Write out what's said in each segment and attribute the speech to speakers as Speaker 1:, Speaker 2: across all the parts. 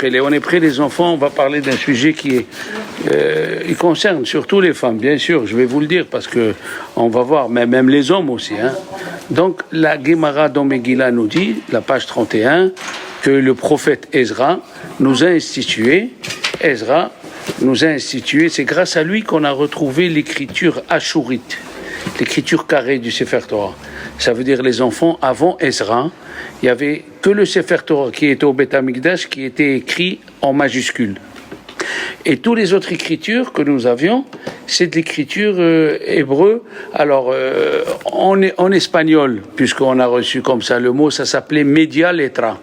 Speaker 1: on est près des enfants, on va parler d'un sujet qui est, il concerne surtout les femmes, bien sûr, je vais vous le dire, parce que on va voir, mais même les hommes aussi. Hein. Donc, la Gemara dans Megillah nous dit, la page 31, que le prophète Ezra nous a institué, c'est grâce à lui qu'on a retrouvé l'écriture ashurite, l'écriture carrée du Sefer Torah. Ça veut dire les enfants, avant Ezra, il n'y avait que le Sefer Torah qui était au Beth Amikdash, qui était écrit en majuscule. Et toutes les autres écritures que nous avions, c'est de l'écriture hébreu. Alors, en espagnol, puisqu'on a reçu comme ça le mot, ça s'appelait Media Letra.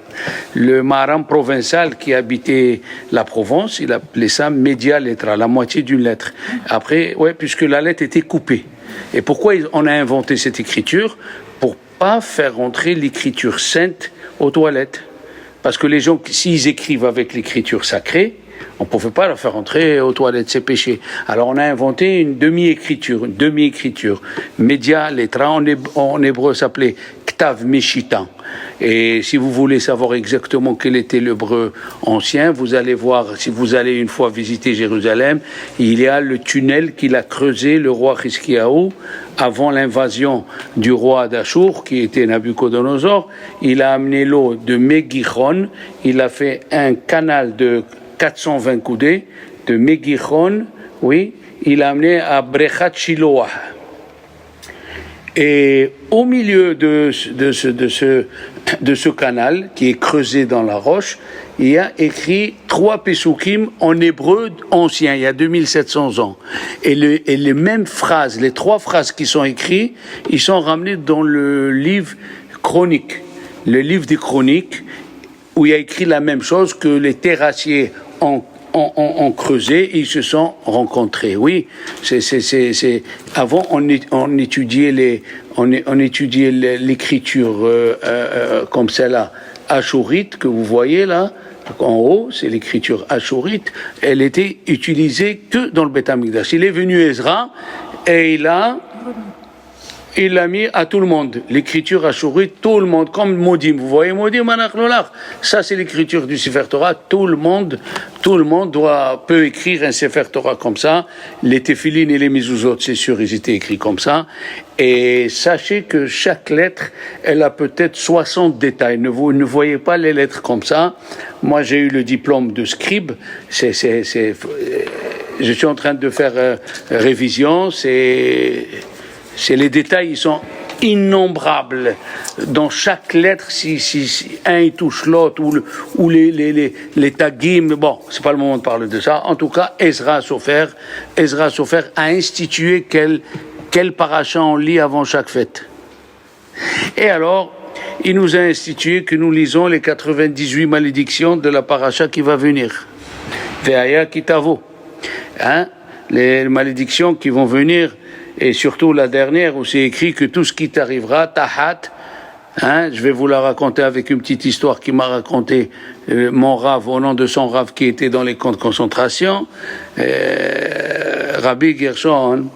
Speaker 1: Le Maharam provincial qui habitait la Provence, il appelait ça Media Letra, la moitié d'une lettre. Après, ouais, puisque la lettre était coupée. Et pourquoi on a inventé cette écriture? Pour pas faire rentrer l'écriture sainte aux toilettes. Parce que les gens, s'ils écrivent avec l'écriture sacrée, on ne pouvait pas la faire entrer aux toilettes, c'est péché. Alors on a inventé une demi-écriture. Media Letra, en hébreu, s'appelait Ktav Meshitan. Et si vous voulez savoir exactement quel était l'hébreu ancien, vous allez voir, si vous allez une fois visiter Jérusalem, il y a le tunnel qu'il a creusé, le roi Hiskiaou, avant l'invasion du roi d'Achour, qui était Nabucodonosor. Il a amené l'eau de Megichon, il a fait un canal de 420 coudées de Megichon, oui, il a amené à Brechat Shiloah. Et au milieu de ce canal qui est creusé dans la roche, il y a écrit 3 Pesukim en hébreu ancien, il y a 2700 ans. Et les mêmes phrases, les 3 phrases qui sont écrites, ils sont ramenés dans le livre Chronique, le livre des Chroniques, où il y a écrit la même chose que les terrassiers ont creusé, ils se sont rencontrés. Oui, avant on étudiait l'écriture comme celle-là, ashurite, que vous voyez là, en haut, c'est l'écriture ashurite, elle était utilisée que dans le Beth Amikdash. Il est venu Ezra et il l'a mis à tout le monde. L'écriture ashurite, tout le monde, comme Modim. Vous voyez Modim, ça c'est l'écriture du Sefer Torah. Tout le monde peut écrire un Sefer Torah comme ça. Les Tefillin et les Mezuzot, c'est sûr, ils étaient écrits comme ça. Et sachez que chaque lettre, elle a peut-être 60 détails. Vous ne voyez pas les lettres comme ça. Moi, j'ai eu le diplôme de scribe. Je suis en train de faire révision. C'est les détails, ils sont innombrables. Dans chaque lettre, si un il touche l'autre, ou les tagim, bon, c'est pas le moment de parler de ça. En tout cas, Ezra Sofer a institué quel paracha on lit avant chaque fête. Et alors, il nous a institué que nous lisons les 98 malédictions de la paracha qui va venir. Ve'aya kitavo. Hein? Les malédictions qui vont venir. Et surtout la dernière où c'est écrit que tout ce qui t'arrivera, tahat, hein, je vais vous la raconter avec une petite histoire qui m'a raconté mon rave, au nom de son rave qui était dans les camps de concentration, Rabbi Gershon,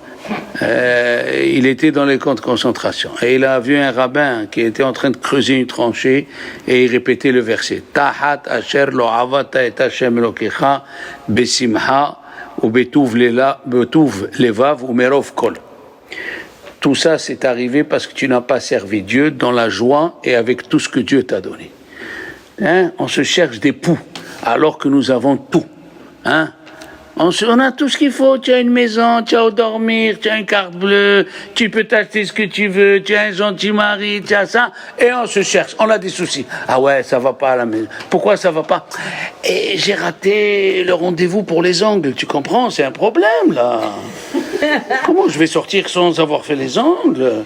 Speaker 1: il était dans les camps de concentration. Et il a vu un rabbin qui était en train de creuser une tranchée et il répétait le verset. Tahat asher lo avata et Hashem elokecha besimha ou betuv levav ou merov kol. Tout ça, c'est arrivé parce que tu n'as pas servi Dieu dans la joie et avec tout ce que Dieu t'a donné. Hein? On se cherche des poux, alors que nous avons tout. Hein? On a tout ce qu'il faut. Tu as une maison, tu as où dormir, tu as une carte bleue, tu peux t'acheter ce que tu veux, tu as un gentil mari, tu as ça. Et on se cherche, on a des soucis. Ah ouais, ça va pas à la maison. Pourquoi ça va pas? Et j'ai raté le rendez-vous pour les ongles, tu comprends? C'est un problème, là. Comment je vais sortir sans avoir fait les ongles?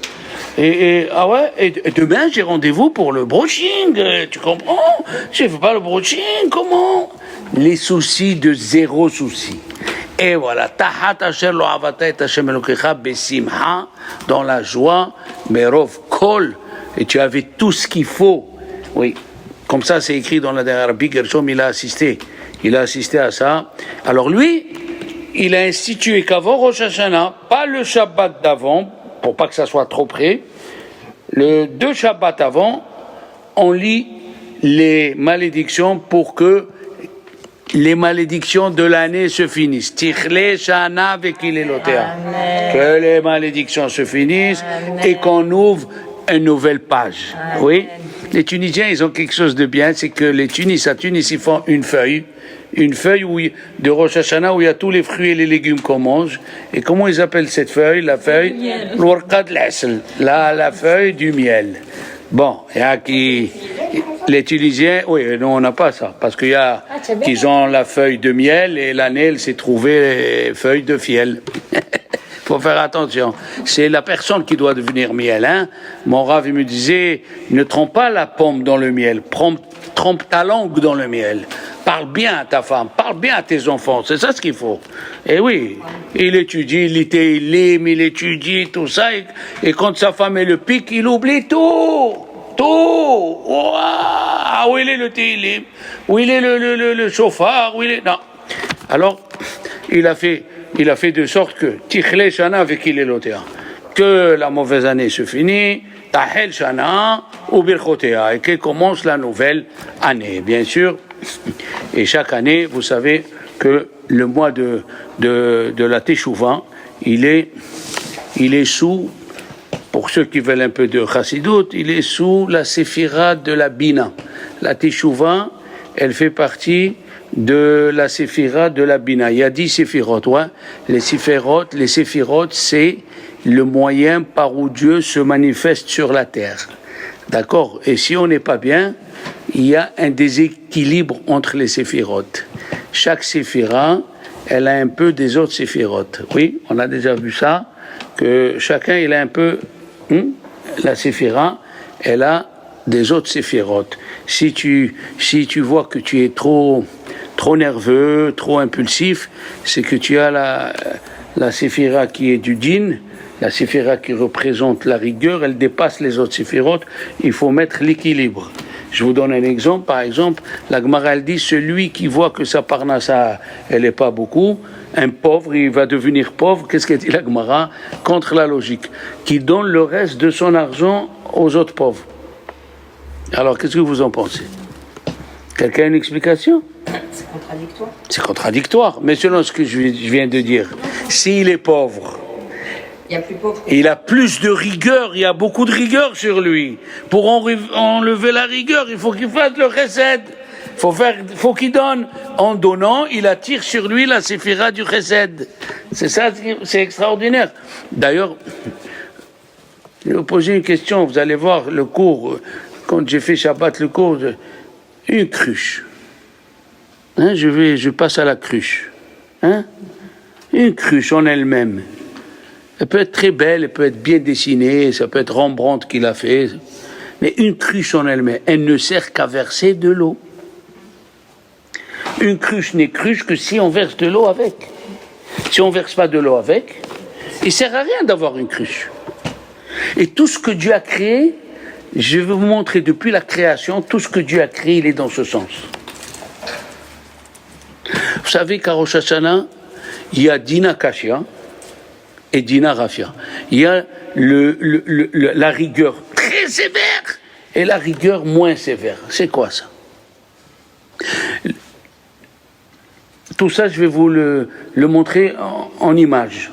Speaker 1: Ah ouais, et demain j'ai rendez-vous pour le brushing, tu comprends? Je fais pas le brushing, comment? Les soucis de zéro souci. Et voilà, tahat asher lo avata et Hashem elokecha besimha, dans la joie, merov kol, et tu avais tout ce qu'il faut. Oui, comme ça c'est écrit dans la dernière. Rabbi Gershom, il a assisté à ça. Alors lui, il a institué qu'avant Rosh Hashanah, pas le Shabbat d'avant, pour pas que ça soit trop près, le 2 Shabbats avant, on lit les malédictions pour que les malédictions de l'année se finissent. Tichle shana vekilelotea. Que les malédictions se finissent. Amen. Et qu'on ouvre une nouvelle page. Amen. Oui. Les Tunisiens, ils ont quelque chose de bien, c'est que les à Tunis, ils font une feuille où, de Rosh Hashanah où il y a tous les fruits et les légumes qu'on mange. Et comment ils appellent cette feuille? La feuille la feuille du miel. Bon, il y a qui... Les Tunisiens, oui, nous on n'a pas ça, parce qu'il y a qu'ils ont la feuille de miel et l'année, elle s'est trouvée feuille de fiel. Faut faire attention. C'est la personne qui doit devenir miel. Hein. Mon Rav, il me disait, ne trempe pas la pomme dans le miel, trempe ta langue dans le miel. Parle bien à ta femme, parle bien à tes enfants, c'est ça ce qu'il faut. Et oui, il étudie, il étudie tout ça, et quand sa femme est le pique, il oublie tout. Ouah, où il est le télim, où il est le chauffard, où il est... Non. Alors, il a fait de sorte que Tichle Shana vekilelotea, que la mauvaise année se finit, Tahel Shana ou Birchotea, et que commence la nouvelle année, bien sûr. Et chaque année, vous savez que le mois de la Teshuvah, il est sous, pour ceux qui veulent un peu de Chassidut, il est sous la séphira de la Bina. La Teshuvah, elle fait partie de la séphira de la Bina. Il y a 10 séphirot, ouais. Les séphirot, c'est le moyen par où Dieu se manifeste sur la terre. D'accord? Et si on n'est pas bien, il y a un déséquilibre entre les séphirot. Chaque séphira, elle a un peu des autres séphirot. Oui, on a déjà vu ça, que chacun, il a un peu... la séphira, elle a des autres séphirot. Si tu vois que tu es trop nerveux, trop impulsif, c'est que tu as la séphira qui est du djinn, la séphira qui représente la rigueur, elle dépasse les autres séphirotes, il faut mettre l'équilibre. Je vous donne un exemple, par exemple, la Gemara elle dit, celui qui voit que sa parnassa, elle n'est pas beaucoup, un pauvre, il va devenir pauvre, qu'est-ce qu'elle dit la Gemara? Contre la logique, qui donne le reste de son argent aux autres pauvres. Alors, qu'est-ce que vous en pensez? Quelqu'un a une explication?
Speaker 2: C'est contradictoire.
Speaker 1: C'est contradictoire, mais selon ce que je viens de dire, s'il est pauvre, il a plus de rigueur, il y a beaucoup de rigueur sur lui. Pour enlever la rigueur, il faut qu'il fasse le chesed. Faut qu'il donne. En donnant, il attire sur lui la séphira du chesed. C'est ça, c'est extraordinaire. D'ailleurs, je vais vous poser une question, vous allez voir le cours, quand j'ai fait Shabbat, le cours, une cruche. Hein, je passe à la cruche. Hein? Une cruche en elle-même. Elle peut être très belle, elle peut être bien dessinée, ça peut être Rembrandt qui l'a fait. Mais une cruche en elle-même, elle ne sert qu'à verser de l'eau. Une cruche n'est cruche que si on verse de l'eau avec. Si on ne verse pas de l'eau avec, il ne sert à rien d'avoir une cruche. Et tout ce que Dieu a créé, je vais vous montrer depuis la création, tout ce que Dieu a créé, il est dans ce sens. Vous savez qu'à Rosh Hashanah, il y a Dina Kashia et Dina Rafia. Il y a la rigueur très sévère et la rigueur moins sévère. C'est quoi ça? Tout ça, je vais vous le montrer en image.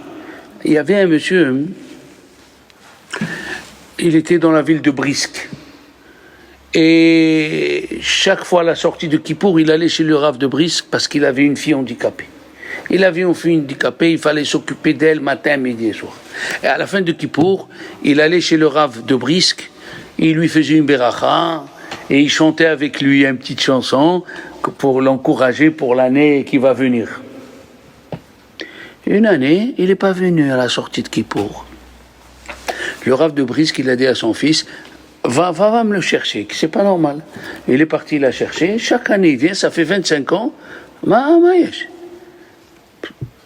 Speaker 1: Il y avait un monsieur, il était dans la ville de Brisk. Et chaque fois à la sortie de Kippour, il allait chez le Rav de Brisk parce qu'il avait une fille handicapée. Il avait une fille handicapée, il fallait s'occuper d'elle matin, midi et soir. Et à la fin de Kippour, il allait chez le Rav de Brisk, il lui faisait une beracha, et il chantait avec lui une petite chanson pour l'encourager pour l'année qui va venir. Une année, il n'est pas venu à la sortie de Kippour. Le Rav de Brisk, il a dit à son fils, va me le chercher, c'est pas normal. Il est parti la chercher, chaque année il vient, ça fait 25 ans,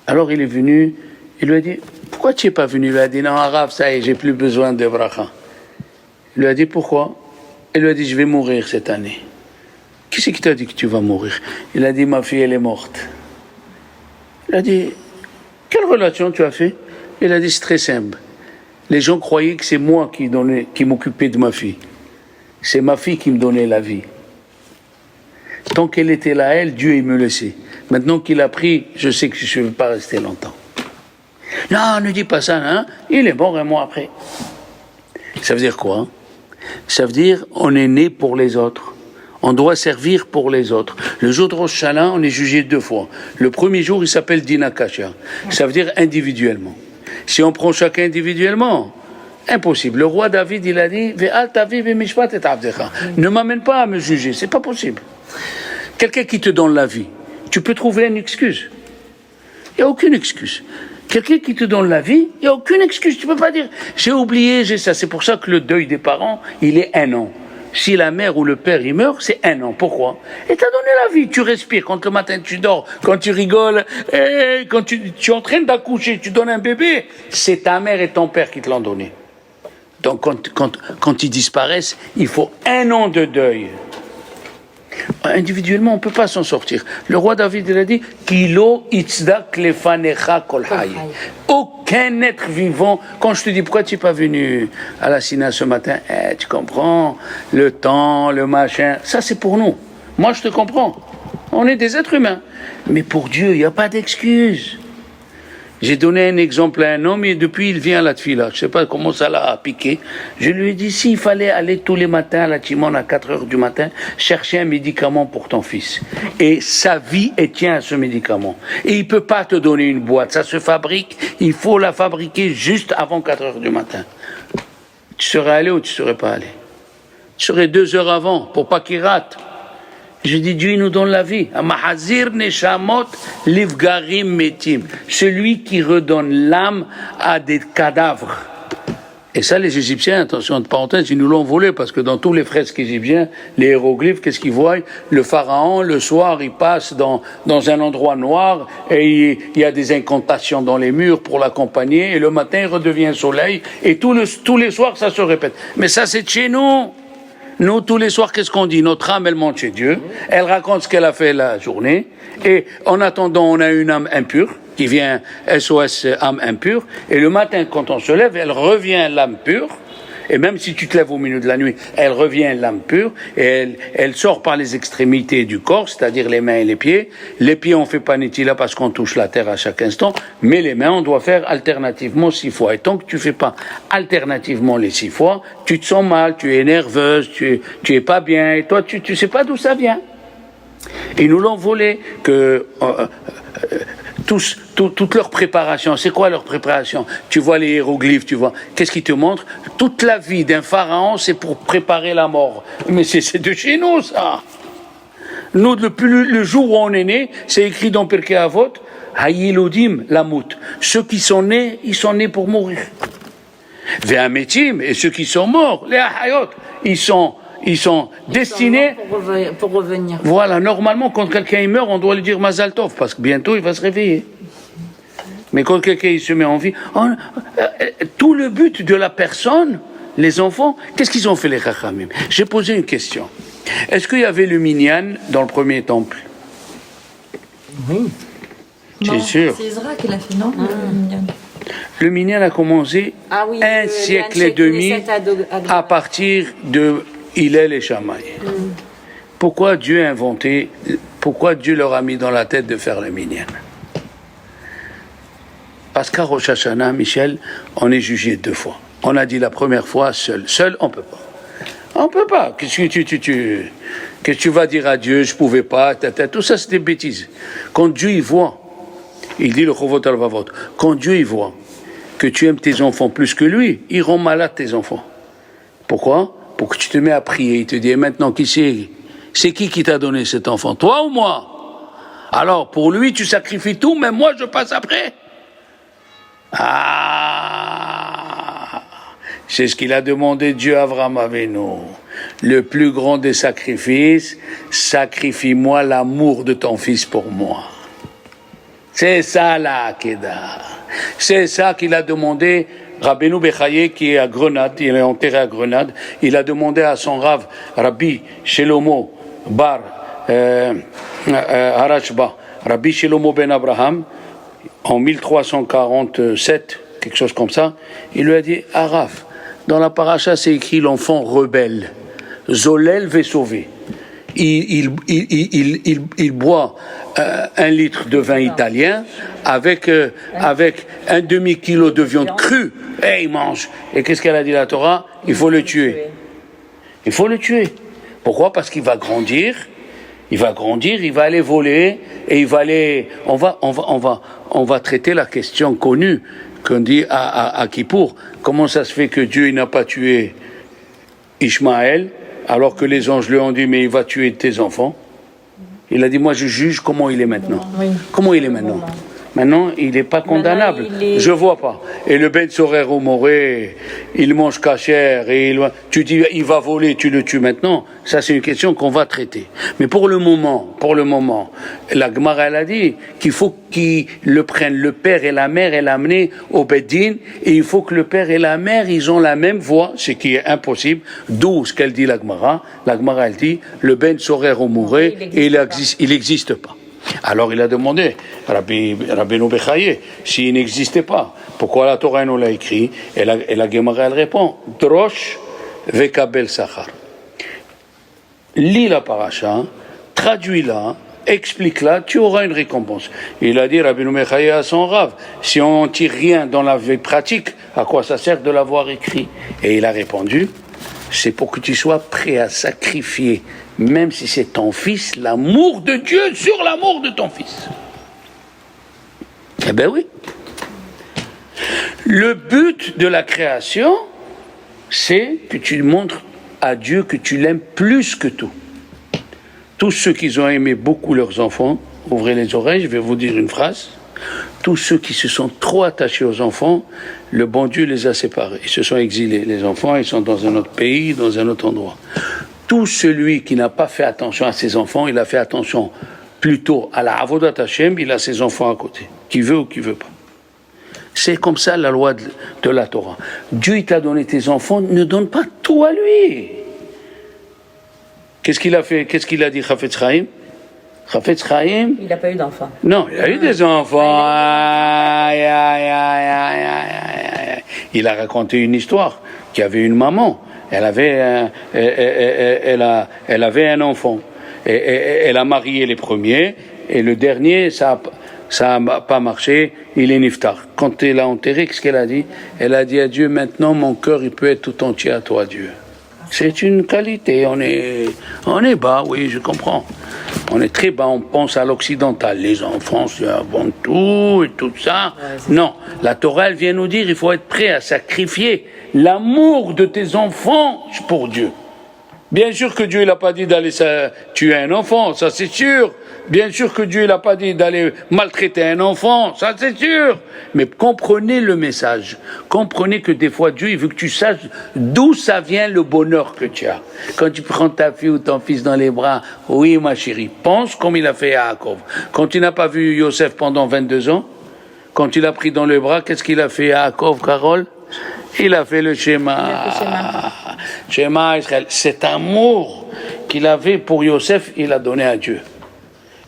Speaker 1: alors il est venu, il lui a dit, pourquoi tu n'es pas venu? Il lui a dit, non, Rav, ça y est, j'ai plus besoin de bracha. Il lui a dit, pourquoi? Il lui a dit, je vais mourir cette année. Qui c'est qui t'a dit que tu vas mourir? Il a dit, ma fille, elle est morte. Il a dit, quelle relation tu as fait? Il a dit, c'est très simple. Les gens croyaient que c'est moi qui m'occupais de ma fille. C'est ma fille qui me donnait la vie. Tant qu'elle était là, elle, Dieu, il me laissait. Maintenant qu'il a pris, je sais que je ne vais pas rester longtemps. Non, ne dis pas ça, hein. Il est bon un mois après. Ça veut dire quoi, hein? Ça veut dire on est né pour les autres. On doit servir pour les autres. Le jour de Rosh Hashanah, on est jugé 2 fois. Le premier jour, il s'appelle Dina Kasha. Ça veut dire individuellement. Si on prend chacun individuellement, impossible. Le roi David, il a dit Ve'al tavi ve'mishpat et abdecha. Ne m'amène pas à me juger, c'est pas possible. Quelqu'un qui te donne la vie, tu peux trouver une excuse. Il n'y a aucune excuse. Quelqu'un qui te donne la vie, il n'y a aucune excuse. Tu ne peux pas dire j'ai oublié, j'ai ça. C'est pour ça que le deuil des parents, il est 1 an. Si la mère ou le père il meurt, c'est 1 an. Pourquoi? Et t'as donné la vie. Tu respires. Quand le matin tu dors, quand tu rigoles, et quand tu es en train d'accoucher, tu donnes un bébé, c'est ta mère et ton père qui te l'ont donné. Donc quand ils disparaissent, il faut 1 an de deuil. Individuellement, on ne peut pas s'en sortir. Le roi David, il a dit Kilo itzdak lefanecha kol hayy. Aucun être vivant. Quand je te dis pourquoi tu n'es pas venu à la Sina ce matin, tu comprends, le temps, le machin, ça c'est pour nous. Moi je te comprends. On est des êtres humains. Mais pour Dieu, il n'y a pas d'excuse. J'ai donné un exemple à un homme et depuis il vient à la tfila. Je ne sais pas comment ça l'a piqué. Je lui ai dit s'il fallait aller tous les matins à la Timon à 4 heures du matin chercher un médicament pour ton fils. Et sa vie tient à ce médicament. Et il ne peut pas te donner une boîte. Ça se fabrique. Il faut la fabriquer juste avant 4 heures du matin. Tu serais allé ou tu ne serais pas allé? Tu serais 2 heures avant pour pas qu'il rate. Je dis, Dieu il nous donne la vie. Mahazir neshamot livgarim metim. Celui qui redonne l'âme à des cadavres. Et ça, les Égyptiens, attention, entre parenthèses, ils nous l'ont volé parce que dans tous les fresques égyptiens, les hiéroglyphes, qu'est-ce qu'ils voient? Le pharaon, le soir, il passe dans un endroit noir et il y a des incantations dans les murs pour l'accompagner et le matin, il redevient soleil et tous les soirs, ça se répète. Mais ça, c'est de chez nous. Nous, tous les soirs, qu'est-ce qu'on dit? Notre âme, elle monte chez Dieu, elle raconte ce qu'elle a fait la journée, et en attendant, on a une âme impure, qui vient SOS, âme impure, et le matin, quand on se lève, elle revient l'âme pure, et même si tu te lèves au milieu de la nuit, elle revient l'âme pure, et elle sort par les extrémités du corps, c'est-à-dire les mains et les pieds. Les pieds, on fait pas netila parce qu'on touche la terre à chaque instant, mais les mains, on doit faire alternativement 6 fois. Et tant que tu fais pas alternativement les 6 fois, tu te sens mal, tu es nerveuse, tu es pas bien, et toi, tu sais pas d'où ça vient. Ils nous l'ont volé, que toute leur préparation, c'est quoi leur préparation? Tu vois les hiéroglyphes, tu vois, qu'est-ce qui te montre? Toute la vie d'un pharaon, c'est pour préparer la mort. Mais c'est de chez nous, ça. Nous, le jour où on est né, c'est écrit dans Pirkei Avot, Hayilodim lamut. Ceux qui sont nés, ils sont nés pour mourir. Ve'ametim, et ceux qui sont morts, les ahayot, ils sont destinés
Speaker 2: pour revenir.
Speaker 1: Voilà, normalement, quand quelqu'un meurt, on doit lui dire Mazal Tov, parce que bientôt il va se réveiller. Mais quand quelqu'un il se met en vie, tout le but de la personne, les enfants, qu'est-ce qu'ils ont fait les Chachamim? J'ai posé une question. Est-ce qu'il y avait le minyan dans le premier temple?
Speaker 2: Oui.
Speaker 1: C'est sûr.
Speaker 2: C'est Ezra qui l'a fait, non? Le minyan.
Speaker 1: Le minyan a commencé un siècle et demi à partir de Hillel et Shammai. Pourquoi Dieu a inventé, pourquoi Dieu leur a mis dans la tête de faire le minyan? Parce qu'à Rosh Hashanah, Michel, on est jugé 2 fois. On a dit la première fois seul. Seul, on peut pas. On peut pas. Qu'est-ce que tu vas dire à Dieu? Je pouvais pas. Tout ça, c'est des bêtises. Quand Dieu y voit, il dit le Chovot Alvavot, quand Dieu y voit que tu aimes tes enfants plus que lui, il rend malade tes enfants. Pourquoi? Pour que tu te mets à prier. Il te dit, et maintenant, qui c'est qui t'a donné cet enfant? Toi ou moi? Alors, pour lui, tu sacrifies tout, mais moi, je passe après. C'est ce qu'il a demandé Dieu à Abraham Avinu. Le plus grand des sacrifices, sacrifie-moi l'amour de ton fils pour moi. C'est ça la Akedah. C'est ça qu'il a demandé Rabbeinu Bechaye, qui est à Grenade, il est enterré à Grenade. Il a demandé à son Rav, Rabbi Shelomo Bar Harashba, Rabbi Shelomo Ben Abraham, en 1347, quelque chose comme ça, il lui a dit, Rav, dans la paracha c'est écrit l'enfant rebelle, Zolel veut sauver. il boit 1 litre de vin italien avec un demi-kilo de viande crue, et il mange. Et qu'est-ce qu'elle a dit la Torah? Il faut le tuer. Il faut le tuer. Pourquoi? Parce qu'il va grandir, il va aller voler, et il va aller... On va traiter la question connue qu'on dit à Kippour. Comment ça se fait que Dieu n'a pas tué Ishmaël, alors que les anges lui ont dit, mais il va tuer tes enfants? Il a dit, moi je juge comment il est maintenant. Oui. Comment il est maintenant? Maintenant, il n'est pas condamnable. Je ne vois pas. Et le Ben Sorer au Moré, il mange cachère, et tu dis, il va voler, tu le tues maintenant. Ça, c'est une question qu'on va traiter. Mais pour le moment, la Gemara, elle a dit qu'il faut qu'ils le prennent, le père et la mère, et l'amener au Beddin, et il faut que le père et la mère, ils ont la même voix, ce qui est impossible. D'où ce qu'elle dit la Gemara. La Gemara, elle dit, le Ben Sorer au Moré, il n'existe pas. Alors il a demandé, Rabbeinu Bechaye, s'il n'existait pas, pourquoi la Torah nous l'a écrit? Et la Gemara, elle répond, Drosh vekabel sachar. Lis la paracha, traduis-la, explique-la, tu auras une récompense. Il a dit, Rabbeinu Bechaye à son Rav, si on n'en tire rien dans la vie pratique, à quoi ça sert de l'avoir écrit? Et il a répondu, c'est pour que tu sois prêt à sacrifier, même si c'est ton fils, l'amour de Dieu sur l'amour de ton fils. Eh bien oui. Le but de la création, c'est que tu montres à Dieu que tu l'aimes plus que tout. Tous ceux qui ont aimé beaucoup leurs enfants, ouvrez les oreilles, je vais vous dire une phrase. Tous ceux qui se sont trop attachés aux enfants, le bon Dieu les a séparés. Ils se sont exilés. Les enfants, ils sont dans un autre pays, dans un autre endroit. Tout celui qui n'a pas fait attention à ses enfants, il a fait attention plutôt à la Avodat Hashem, il a ses enfants à côté, qui veut ou qui veut pas. C'est comme ça la loi de la Torah. Dieu, il t'a donné tes enfants, ne donne pas tout à lui. Qu'est-ce qu'il a fait? Qu'est-ce qu'il a dit, Chafetz Chaim? Chafetz Chaim?
Speaker 2: Il n'a pas eu d'enfants.
Speaker 1: Non, il a eu des enfants. Il a raconté une histoire qu'il y avait une maman. Elle avait un enfant. Et elle a marié les premiers. Et le dernier, ça n'a pas marché. Il est niftar. Quand elle l'a enterré, qu'est-ce qu'elle a dit? Elle a dit à Dieu, maintenant mon cœur, il peut être tout entier à toi, Dieu. C'est une qualité. On est bas, oui, je comprends. On est très bas, on pense à l'occidental. Les enfants, c'est avant tout et tout ça. Ouais, non, la Torah, elle vient nous dire, il faut être prêt à sacrifier l'amour de tes enfants pour Dieu. Bien sûr que Dieu, il n'a pas dit d'aller tuer un enfant, ça c'est sûr. Bien sûr que Dieu, il n'a pas dit d'aller maltraiter un enfant, ça c'est sûr. Mais comprenez le message. Comprenez que des fois, Dieu, il veut que tu saches d'où ça vient le bonheur que tu as. Quand tu prends ta fille ou ton fils dans les bras, oui, ma chérie, pense comme il a fait à Yaakov. Quand il n'a pas vu Yosef pendant 22 ans, quand il a pris dans les bras, qu'est-ce qu'il a fait à Yaakov, Carole? Il a fait le schéma. Schéma Israël. Cet amour qu'il avait pour Yosef, il a donné à Dieu.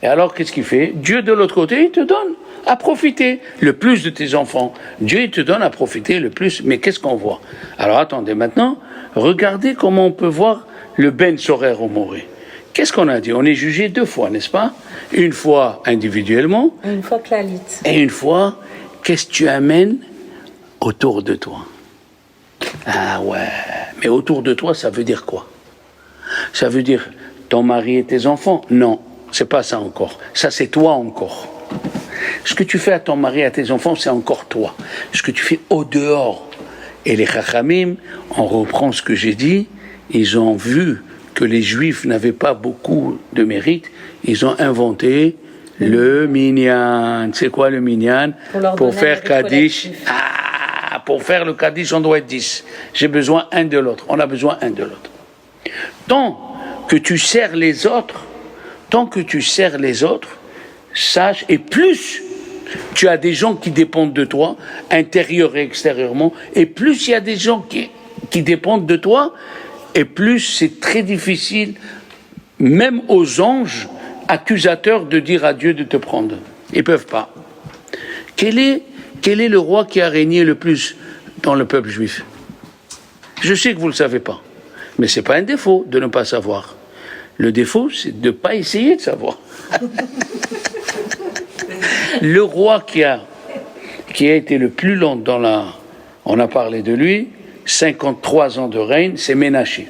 Speaker 1: Et alors, qu'est-ce qu'il fait? Dieu, de l'autre côté, il te donne à profiter le plus de tes enfants. Dieu, il te donne à profiter le plus. Mais qu'est-ce qu'on voit? Alors, attendez, maintenant, regardez comment on peut voir le Ben Sorer au Moré. Qu'est-ce qu'on a dit? On est jugé 2 fois, n'est-ce pas? Une fois individuellement.
Speaker 2: Une fois Clalit.
Speaker 1: Et une fois, qu'est-ce que tu amènes autour de toi? Ah ouais, mais autour de toi, ça veut dire quoi? Ça veut dire ton mari et tes enfants? Non, c'est pas ça encore. Ça, c'est toi encore. Ce que tu fais à ton mari et à tes enfants, c'est encore toi. Ce que tu fais au dehors. Et les Chachamim, on reprend ce que j'ai dit, ils ont vu que les Juifs n'avaient pas beaucoup de mérite, ils ont inventé le minyan. C'est quoi le minyan? Pour faire Kaddish. Pour faire le Kaddish, on doit être 10. J'ai besoin un de l'autre. On a besoin un de l'autre. Tant que tu sers les autres, sache, et plus tu as des gens qui dépendent de toi, intérieur et extérieurement, et plus il y a des gens qui dépendent de toi, et plus c'est très difficile, même aux anges accusateurs, de dire à Dieu de te prendre. Ils ne peuvent pas. Quel est le roi qui a régné le plus dans le peuple juif? Je sais que vous ne le savez pas, mais ce n'est pas un défaut de ne pas savoir. Le défaut, c'est de ne pas essayer de savoir. Le roi qui a été le plus long on a parlé de lui, 53 ans de règne, c'est Ménaché.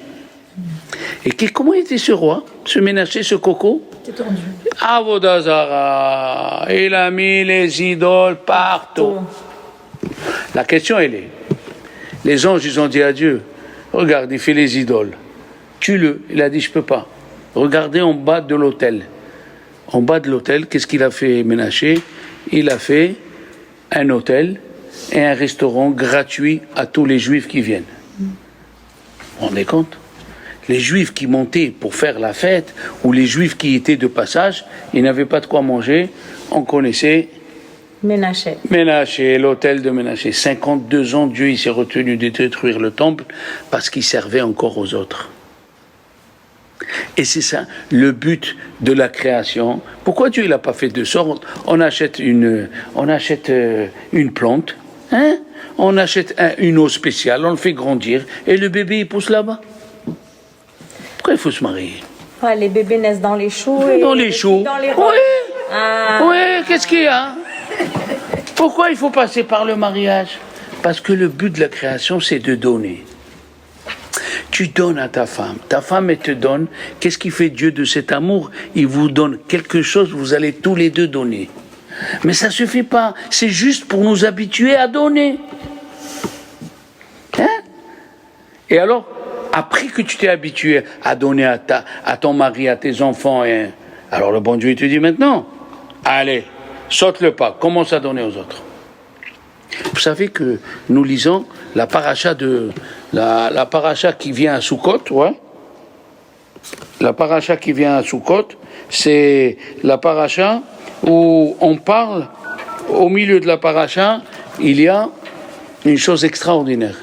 Speaker 1: Et comment était ce roi, ce Ménaché, ce coco? Avodazara, il a mis les idoles partout. La question, elle est, les anges, ils ont dit à Dieu, regarde, il fait les idoles, tue-le. Il a dit, je peux pas. Regardez en bas de l'autel. En bas de l'autel, qu'est-ce qu'il a fait, Ménaché? Il a fait un hôtel et un restaurant gratuit à tous les juifs qui viennent. Vous vous rendez compte? Les juifs qui montaient pour faire la fête, ou les juifs qui étaient de passage, ils n'avaient pas de quoi manger. On connaissait Ménaché, l'hôtel de Ménaché. 52 ans, Dieu il s'est retenu de détruire le temple parce qu'il servait encore aux autres. Et c'est ça le but de la création. Pourquoi Dieu n'a pas fait de sorte? On achète une plante, hein? On achète une eau spéciale, on le fait grandir, et le bébé il pousse là-bas. Pourquoi il faut se marier?
Speaker 3: Ouais, les bébés naissent dans les choux.
Speaker 1: Dans les choux.
Speaker 3: Dans les
Speaker 1: oui.
Speaker 3: Ah.
Speaker 1: Oui, qu'est-ce qu'il y a? Pourquoi il faut passer par le mariage? Parce que le but de la création, c'est de donner. Tu donnes à ta femme elle te donne. Qu'est-ce qui fait Dieu de cet amour? Il vous donne quelque chose, vous allez tous les deux donner. Mais ça ne suffit pas, c'est juste pour nous habituer à donner. Hein? Et alors, après que tu t'es habitué à donner à ton mari, à tes enfants, alors le bon Dieu il te dit maintenant, allez, saute le pas, commence à donner aux autres. Vous savez que nous lisons la paracha la paracha qui vient à Sukkot, ouais. La paracha qui vient à Sukkot, c'est la paracha où on parle, au milieu de la paracha, il y a une chose extraordinaire.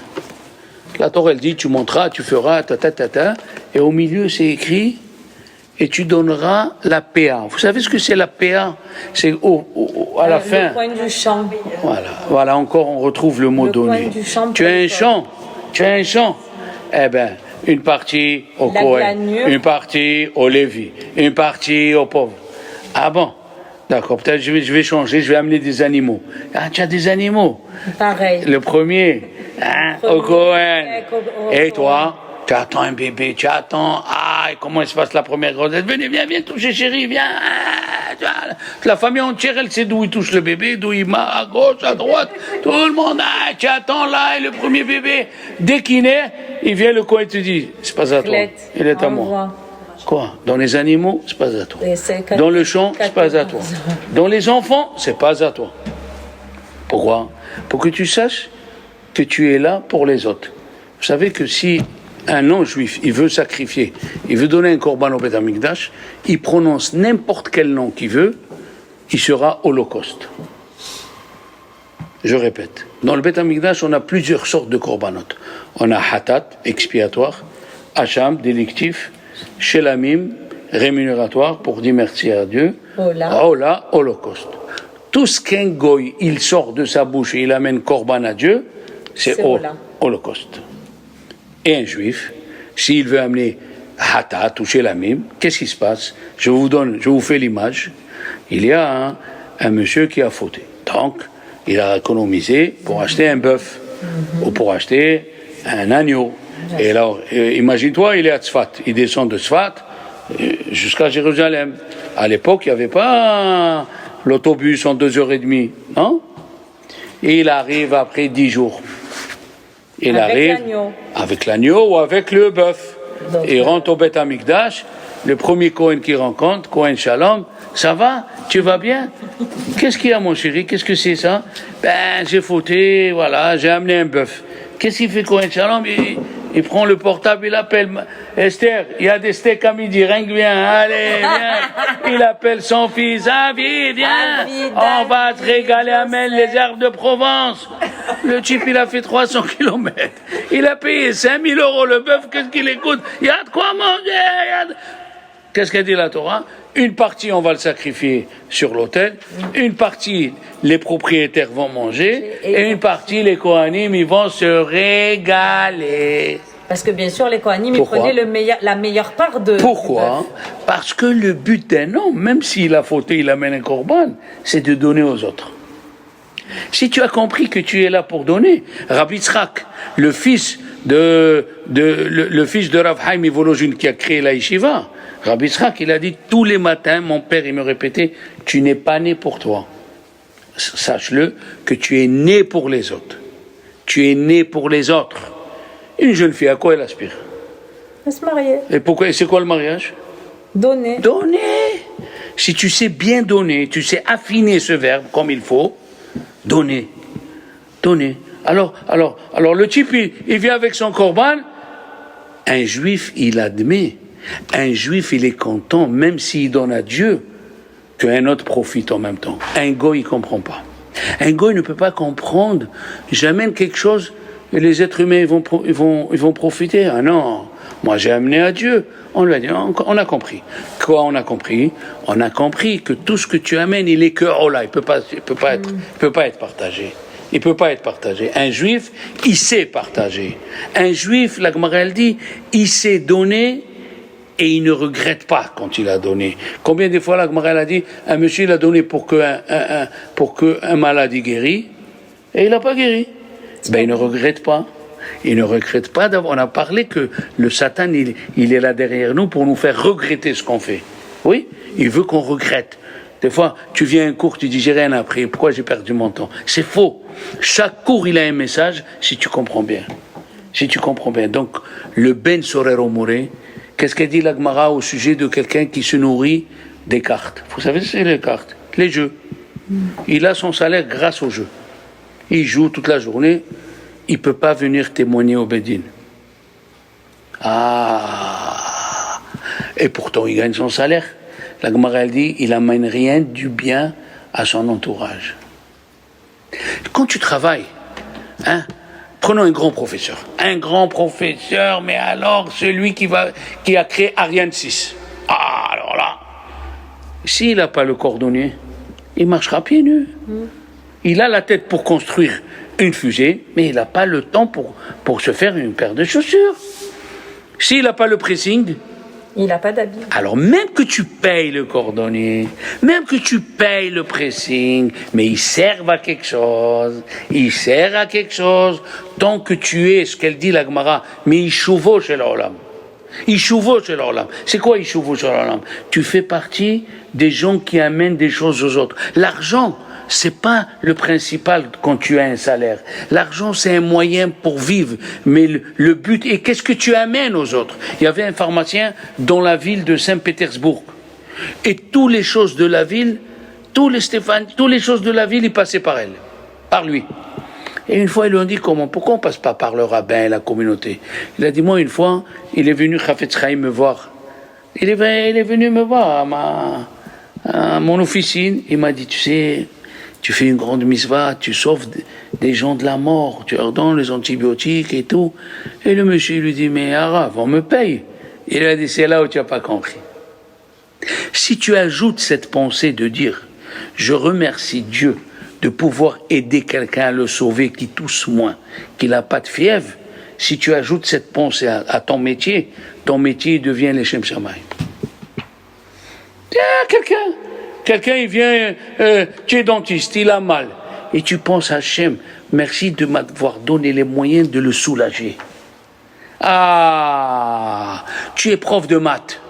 Speaker 1: La Torah, elle dit, tu monteras, tu feras, et au milieu, c'est écrit, et tu donneras la PA. Vous savez ce que c'est la PA? C'est à la fin.
Speaker 3: Le coin du champ.
Speaker 1: Voilà, encore on retrouve le mot donner. Tu as un champ. Eh bien, une partie au Kohen, une partie au Lévi, une partie aux pauvres. Ah bon? D'accord, peut-être je vais changer, je vais amener des animaux. Ah, tu as des animaux?
Speaker 3: Pareil.
Speaker 1: Le premier, au Kohen. Et toi? Tu attends un bébé, et comment il se passe la première grossesse? Venez, viens toucher chérie, viens. La famille entière, elle sait d'où il touche le bébé, d'où il m'a, à gauche, à droite, tout le monde, tu attends là, et le premier bébé, dès qu'il naît, il vient le coin et te dit, c'est pas à toi, il est à moi. Quoi? Dans les animaux, c'est pas à toi. Dans le champ, c'est pas à toi. Dans les enfants, c'est pas à toi. Pourquoi? Pour que tu saches que tu es là pour les autres. Vous savez que si un non-juif, il veut sacrifier, il veut donner un korban au Beth Amikdash, il prononce n'importe quel nom qu'il veut, il sera holocauste. Je répète, dans le Beth Amikdash, on a plusieurs sortes de korbanot. On a hatat, expiatoire, hacham, délictif, shelamim, rémunératoire, pour dire merci à Dieu, Ola, holocauste. Tout ce qu'un goy, il sort de sa bouche et il amène korban à Dieu, c'est holocauste. Et un juif, s'il veut amener hatat ou shelamim, qu'est-ce qui se passe? Je vous fais l'image. Il y a un monsieur qui a fauté. Donc, il a économisé pour acheter un bœuf ou pour acheter un agneau. Et alors, imagine-toi, il est à Tzfat. Il descend de Tzfat jusqu'à Jérusalem. À l'époque, il n'y avait pas l'autobus en 2h30, non? Et il arrive après 10 jours. Il arrive avec l'agneau ou avec le bœuf. Il rentre au Beth Amikdash. Le premier Kohen qu'il rencontre, Kohen Shalom, ça va? Tu vas bien? Qu'est-ce qu'il y a, mon chéri? Qu'est-ce que c'est ça? Ben, j'ai fauté, voilà, j'ai amené un bœuf. Qu'est-ce qu'il fait, Kohen Shalom? Il prend le portable, il appelle Esther, il y a des steaks à midi, rien que viens, allez, viens. Il appelle son fils, viens, on va te régaler, amène les herbes de Provence. Le type, il a fait 300 km. Il a payé 5 000 € le bœuf, qu'est-ce qu'il écoute? Il y a de quoi manger, Qu'est-ce qu'a dit la Torah? Une partie, on va le sacrifier sur l'autel. Une partie, les propriétaires vont manger. Et une partie, les Kohanim, ils vont se régaler.
Speaker 3: Parce que bien sûr, les Kohanim, ils
Speaker 1: Pourquoi?
Speaker 3: prenaient la meilleure part de.
Speaker 1: Pourquoi? Parce que le but d'un homme, même s'il a fauté, il amène un korban, c'est de donner aux autres. Si tu as compris que tu es là pour donner, Rabbi Yitzhak, le fils de Rav Chaim Volozhin qui a créé la yeshiva, Rabbi Yitzhak, il a dit tous les matins, mon père, il me répétait, tu n'es pas né pour toi. Sache-le que tu es né pour les autres. Tu es né pour les autres. Une jeune fille, à quoi elle aspire?
Speaker 3: À se marier.
Speaker 1: Et pourquoi? C'est quoi le mariage?
Speaker 3: Donner.
Speaker 1: Donner. Si tu sais bien donner, tu sais affiner ce verbe comme il faut, donner. Donner. Alors le type, il vient avec son korban. Un juif, il admet. Un juif, il est content, même s'il donne à Dieu, qu'un autre profite en même temps. Un goy, il ne comprend pas. Un goy ne peut pas comprendre. J'amène quelque chose et les êtres humains, ils vont profiter. Ah non, moi j'ai amené à Dieu. On lui a dit, on a compris. Quoi on a compris? On a compris que tout ce que tu amènes, il est que Allah. Il peut pas être partagé. Il peut pas être partagé. Un juif, il sait partager. Un juif, la Gemara elle dit, il sait donner et il ne regrette pas quand il a donné. Combien de fois la Gemara elle a dit, un monsieur il a donné pour que un malade guérit et il n'a pas guéri. Ben il ne regrette pas. Il ne regrette pas d'avoir. On a parlé que le Satan il est là derrière nous pour nous faire regretter ce qu'on fait. Oui, il veut qu'on regrette. Des fois, tu viens à un cours, tu dis j'ai rien appris, pourquoi j'ai perdu mon temps? C'est faux. Chaque cours, il a un message si tu comprends bien. Si tu comprends bien. Donc, le Ben Sorero Mouré, qu'est-ce qu'elle dit la Gemara au sujet de quelqu'un qui se nourrit des cartes? Vous savez, c'est les cartes, les jeux. Il a son salaire grâce aux jeux. Il joue toute la journée, il ne peut pas venir témoigner au Bédin. Ah! Et pourtant, il gagne son salaire. La Gemara elle dit, il n'amène rien du bien à son entourage. Quand tu travailles, prenons un grand professeur, mais alors celui qui a créé Ariane 6. Ah, alors là, s'il n'a pas le cordonnier, il marchera pieds nus. Il a la tête pour construire une fusée, mais il n'a pas le temps pour se faire une paire de chaussures. S'il n'a pas le pressing,
Speaker 3: il n'a pas d'habit.
Speaker 1: alors même que tu payes le cordonnier, même que tu payes le pressing, mais il sert à quelque chose, tant que tu es, ce qu'elle dit la Gemara, mais il chevauche l'olam. C'est quoi il chevauche l'olam? Tu fais partie des gens qui amènent des choses aux autres. L'argent, c'est pas le principal quand tu as un salaire. L'argent, c'est un moyen pour vivre. Mais le but, et qu'est-ce que tu amènes aux autres? Il y avait un pharmacien dans la ville de Saint-Pétersbourg. Et toutes les choses de la ville, toutes les choses de la ville, ils passaient par lui. Et une fois, ils lui ont dit comment? Pourquoi on passe pas par le rabbin et la communauté? Il a dit, moi, une fois, il est venu Chafetz Chaim me voir. Il est venu me voir à mon officine. Il m'a dit, tu sais, tu fais une grande mitzvah, tu sauves des gens de la mort, tu leur donnes les antibiotiques et tout. Et le monsieur lui dit, mais Arav, on me paye. Il a dit, c'est là où tu n'as pas compris. Si tu ajoutes cette pensée de dire, je remercie Dieu de pouvoir aider quelqu'un à le sauver qui tousse moins, qui n'a pas de fièvre, si tu ajoutes cette pensée à ton métier devient les Shem Shamaï. Quelqu'un, il vient, tu es dentiste, il a mal. Et tu penses à Hachem, merci de m'avoir donné les moyens de le soulager. Ah, tu es prof de maths.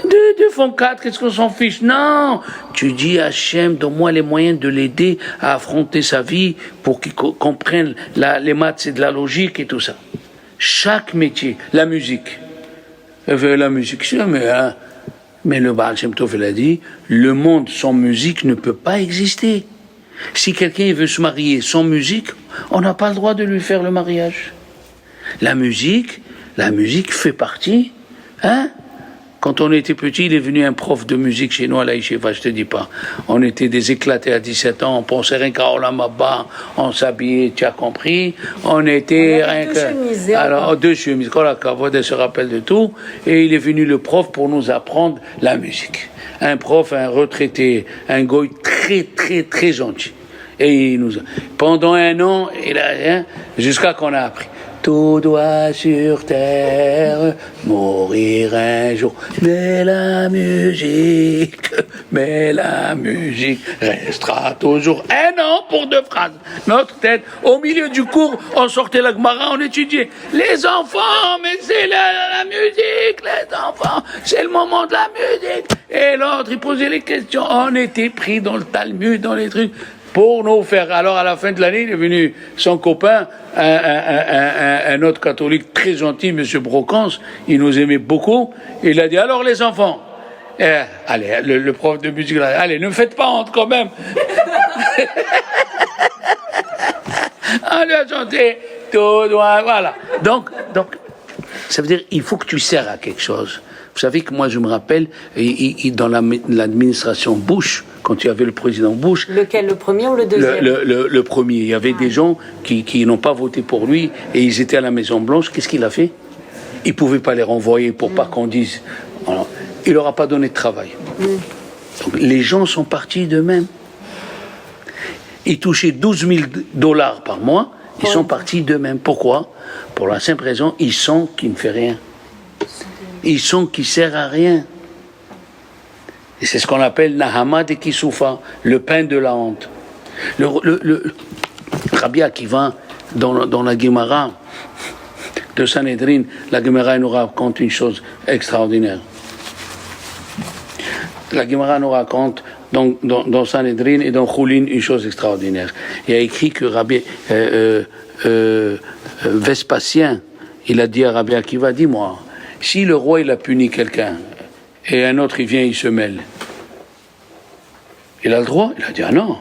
Speaker 1: Deux font 4, qu'est-ce qu'on s'en fiche? Non, tu dis à Hachem, donne-moi les moyens de l'aider à affronter sa vie pour qu'il comprenne les maths, c'est de la logique et tout ça. Chaque métier, la musique, mais le Baal Shem Tov, il a dit, le monde sans musique ne peut pas exister. Si quelqu'un veut se marier sans musique, on n'a pas le droit de lui faire le mariage. La musique fait partie, Quand on était petit, il est venu un prof de musique chez nous à la Yeshiva, je te dis pas. On était des éclatés à 17 ans, on pensait rien qu'à Olam Haba, on s'habillait, tu as compris. On était rien que... Alors, deux chemises, quand la cavote, elle se rappelle de tout. Et il est venu le prof pour nous apprendre la musique. Un prof, un retraité, un goy très, très, très gentil. Et il nous a... Pendant un an, jusqu'à qu'on a appris. Tout doit sur terre mourir un jour. Mais la musique restera toujours. Un an pour 2 phrases. Notre tête, au milieu du cours, on sortait la Gemara, on étudiait. Les enfants, mais c'est la musique, les enfants, c'est le moment de la musique. Et l'autre, il posait les questions. On était pris dans le Talmud, dans les trucs. Pour nous faire. Alors, à la fin de l'année, il est venu son copain, un autre catholique très gentil, M. Brocance, il nous aimait beaucoup. Il a dit, alors les enfants, allez, le prof de musique, allez, ne me faites pas honte quand même. On lui a chanté, tout doit, voilà. Donc, ça veut dire, il faut que tu sers à quelque chose. Vous savez que moi, je me rappelle, dans l'administration Bush, quand tu avais le président Bush...
Speaker 2: Lequel, le premier ou le deuxième?
Speaker 1: Le premier. Il y avait des gens qui n'ont pas voté pour lui et ils étaient à la Maison-Blanche. Qu'est-ce qu'il a fait? Il ne pouvait pas les renvoyer pour pas qu'on dise... Alors, il leur a pas donné de travail. Donc, les gens sont partis d'eux-mêmes. Ils touchaient $12,000 par mois. Ils sont partis d'eux-mêmes. Pourquoi? Pour la simple raison, ils sentent qu'il ne fait rien. Ils sentent qu'il ne sert à rien. Et c'est ce qu'on appelle Nahama de Kisoufa, le pain de la honte. Le Rabbi Akiva, dans la Gemara de Sanhedrin, la Gemara nous raconte une chose extraordinaire. La Gemara nous raconte dans Sanhedrin et dans Choulin une chose extraordinaire. Il y a écrit que Rabbi Vespasien, il a dit à Rabbi Akiva, dis-moi, si le roi il a puni quelqu'un et un autre il vient, il se mêle, il a le droit? Il a dit, ah non.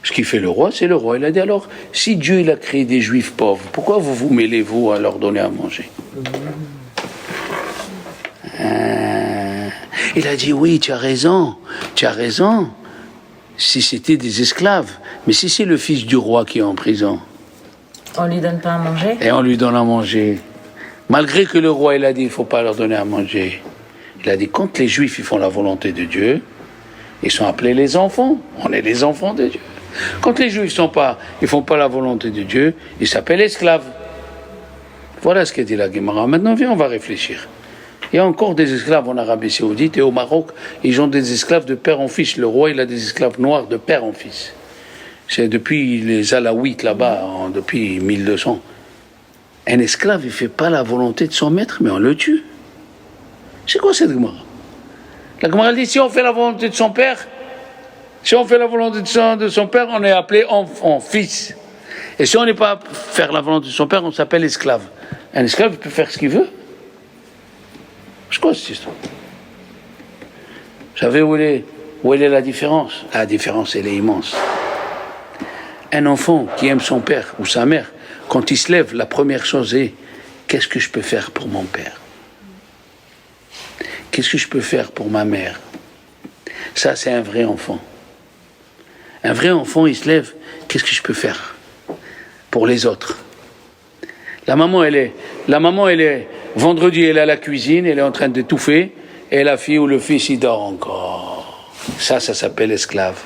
Speaker 1: Ce qui fait le roi, c'est le roi. Il a dit, alors, si Dieu il a créé des juifs pauvres, pourquoi vous vous mêlez, vous, à leur donner à manger? Il a dit, oui, tu as raison, si c'était des esclaves, mais si c'est le fils du roi qui est en prison,
Speaker 3: On lui donne pas à manger?
Speaker 1: et on lui donne à manger, malgré que le roi, il a dit, il ne faut pas leur donner à manger, il a dit, quand les juifs, ils font la volonté de Dieu, ils sont appelés les enfants, on est les enfants de Dieu. Quand les juifs ils font pas la volonté de Dieu, ils s'appellent esclaves. Voilà ce qu'a dit la Gemara. Maintenant, viens, on va réfléchir. Il y a encore des esclaves en Arabie Saoudite et au Maroc, ils ont des esclaves de père en fils. Le roi, il a des esclaves noirs de père en fils. C'est depuis les Alaouites là-bas, depuis 1200. Un esclave, il ne fait pas la volonté de son maître, mais on le tue. C'est quoi cette Gemara? La Gemara dit, si on fait la volonté de son père, on est appelé enfant, fils. Et si on n'est pas faire la volonté de son père, on s'appelle esclave. Un esclave peut faire ce qu'il veut. C'est quoi cette histoire? Vous savez où est la différence? La différence, elle est immense. Un enfant qui aime son père ou sa mère, quand il se lève, la première chose est, qu'est-ce que je peux faire pour mon père? Qu'est-ce que je peux faire pour ma mère? Ça, c'est un vrai enfant. Un vrai enfant, il se lève, qu'est-ce que je peux faire pour les autres? La maman, elle est, vendredi, elle est à la cuisine, elle est en train d'étouffer, et la fille ou le fils, il dort encore. Ça s'appelle esclave.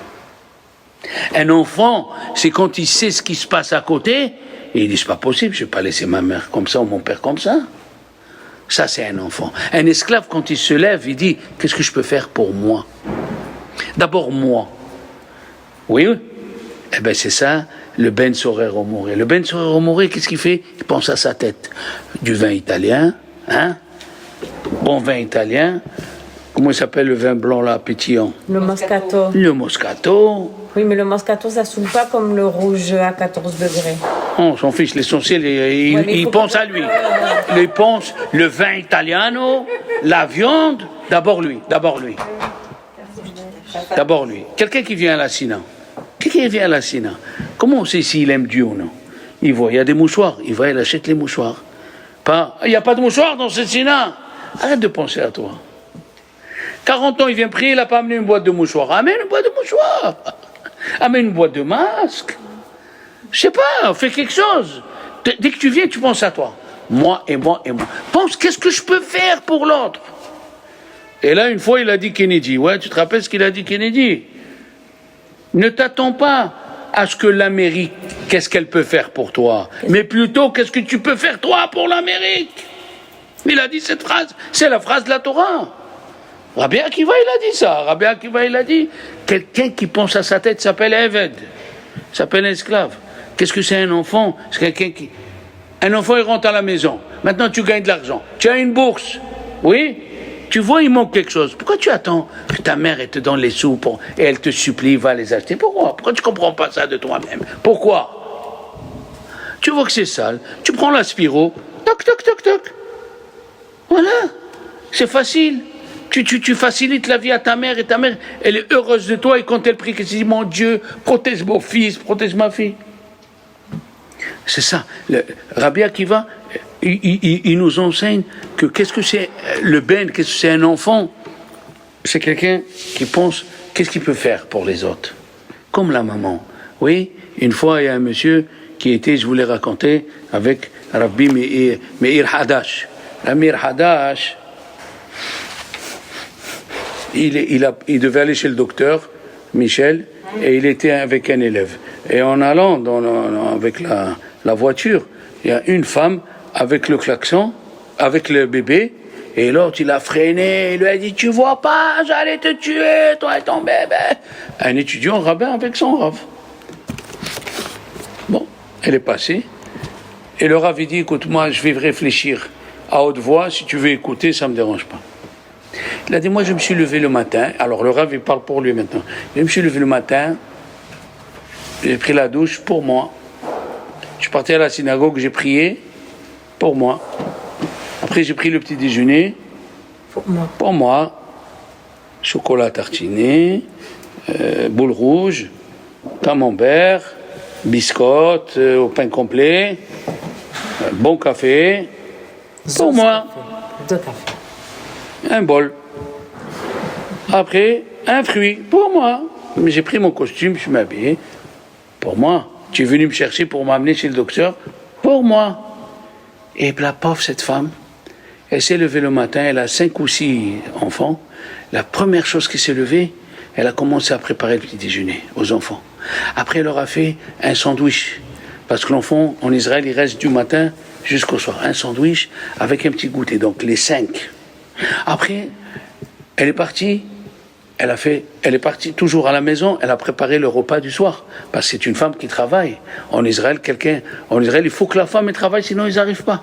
Speaker 1: Un enfant, c'est quand il sait ce qui se passe à côté, et il dit, c'est pas possible, je vais pas laisser ma mère comme ça ou mon père comme ça. Ça, c'est un enfant. Un esclave, quand il se lève, il dit, qu'est-ce que je peux faire pour moi? D'abord, moi. Oui. Eh bien, c'est ça, le Ben Sorer Omoré. Le Ben Sorer Omoré, qu'est-ce qu'il fait? Il pense à sa tête. Du vin italien, hein? Bon vin italien. Comment il s'appelle le vin blanc, là, pétillant?
Speaker 3: Le Moscato.
Speaker 1: Le Moscato.
Speaker 3: Oui, mais le Moscato, ça saoule pas comme le rouge à 14 degrés.
Speaker 1: Oh, son fils, l'essentiel, il pense à lui. Il pense le vin italiano, la viande, d'abord lui. Quelqu'un qui vient à la Sina. Comment on sait s'il aime Dieu ou non? Il voit, il y a des mouchoirs. Il va, il achète les mouchoirs. Pas, il n'y a pas de mouchoirs dans cette Sina. Arrête de penser à toi. 40 ans, il vient prier, il n'a pas amené une boîte de mouchoirs. Amène une boîte de mouchoirs. Amène une boîte de masques. Je sais pas, fais quelque chose. Dès que tu viens, tu penses à toi. Moi. Pense, qu'est-ce que je peux faire pour l'autre? Et là, une fois, il a dit Kennedy. Ouais, tu te rappelles ce qu'il a dit Kennedy? Ne t'attends pas à ce que l'Amérique, qu'est-ce qu'elle peut faire pour toi, mais plutôt qu'est-ce que tu peux faire toi pour l'Amérique. Il a dit cette phrase, c'est la phrase de la Torah. Rabbi Akiva, il a dit ça. Rabbi Akiva, il a dit, quelqu'un qui pense à sa tête s'appelle Eved, s'appelle esclave. Qu'est-ce que c'est un enfant? C'est quelqu'un qui... Un enfant, il rentre à la maison. Maintenant, tu gagnes de l'argent. Tu as une bourse. Oui? Tu vois, il manque quelque chose. Pourquoi tu attends que ta mère te donne les sous et elle te supplie, va les acheter? Pourquoi tu ne comprends pas ça de toi-même? Pourquoi? Tu vois que c'est sale. Tu prends l'aspiro. Toc, toc, toc, toc. Voilà. C'est facile. Tu facilites la vie à ta mère et ta mère, elle est heureuse de toi et quand elle prie, qu'elle se dit, mon Dieu, protège mon fils, protège ma fille. C'est ça. Rabbi Akiva, il nous enseigne que qu'est-ce que c'est le ben, qu'est-ce que c'est un enfant? C'est quelqu'un qui pense, qu'est-ce qu'il peut faire pour les autres? Comme la maman. Oui, une fois, il y a un monsieur qui était, je vous l'ai raconté, avec Rabbi Meir Hadash. Meir Hadash, il devait aller chez le docteur, Michel, et il était avec un élève. Et en allant avec la voiture, il y a une femme avec le klaxon, avec le bébé, et l'autre il a freiné, il lui a dit, tu vois pas, j'allais te tuer, toi et ton bébé. Un étudiant rabbin avec son rav. Bon, elle est passée, et le rav il dit, écoute, moi je vais réfléchir à haute voix, si tu veux écouter, ça me dérange pas. Il a dit, moi je me suis levé le matin, alors le rav il parle pour lui maintenant, je me suis levé le matin, j'ai pris la douche pour moi, je suis parti à la synagogue, j'ai prié pour moi, après j'ai pris le petit déjeuner pour moi, chocolat tartiné, boule rouge, camembert, biscotte au pain complet, bon café, pour moi.
Speaker 2: 2 cafés.
Speaker 1: Un bol. Après, un fruit, pour moi. Mais j'ai pris mon costume, je suis m'habillé. Pour moi. Tu es venu me chercher pour m'amener chez le docteur. Pour moi. Et la pauvre, cette femme, elle s'est levée le matin, elle a 5 ou 6 enfants. La première chose qui s'est levée, elle a commencé à préparer le petit déjeuner aux enfants. Après, elle leur a fait un sandwich. Parce que l'enfant, en Israël, il reste du matin jusqu'au soir. Un sandwich avec un petit goûter. Donc, les 5. Après, elle est partie, elle est partie toujours à la maison, elle a préparé le repas du soir, parce que c'est une femme qui travaille. En Israël, il faut que la femme travaille, sinon ils n'arrivent pas.